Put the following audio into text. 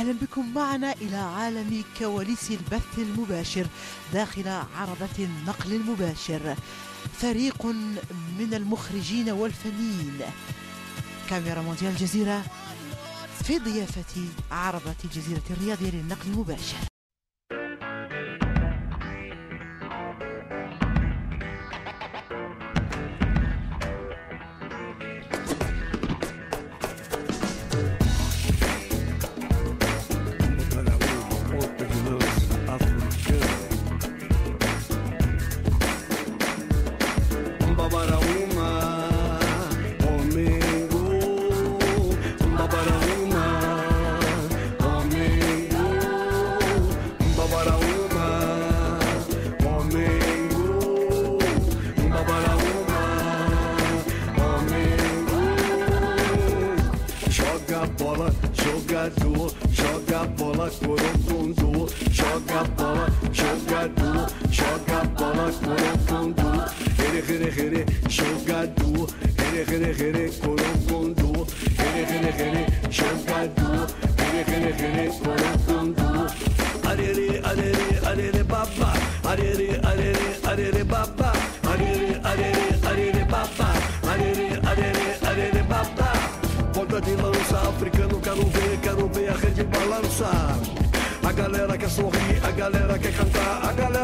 أهلا بكم معنا إلى عالم كواليس البث المباشر داخل عربة النقل المباشر. فريق من المخرجين والفنيين، كاميرا مونديال الجزيرة في ضيافة عربة الجزيرة الرياضية للنقل المباشر. Joga bola, Corocundu. Joga bola, jogador. Joga bola, Corocundu. Here, jogador. Here, Corocundu. Here, jogador. Here, Corocundu. Arere, baba. Arere, baba. Arere, baba. Arere, baba. Ponta de lança, africano, quero ver a rede balançar. A galera quer sorrir, a galera quer cantar, a galera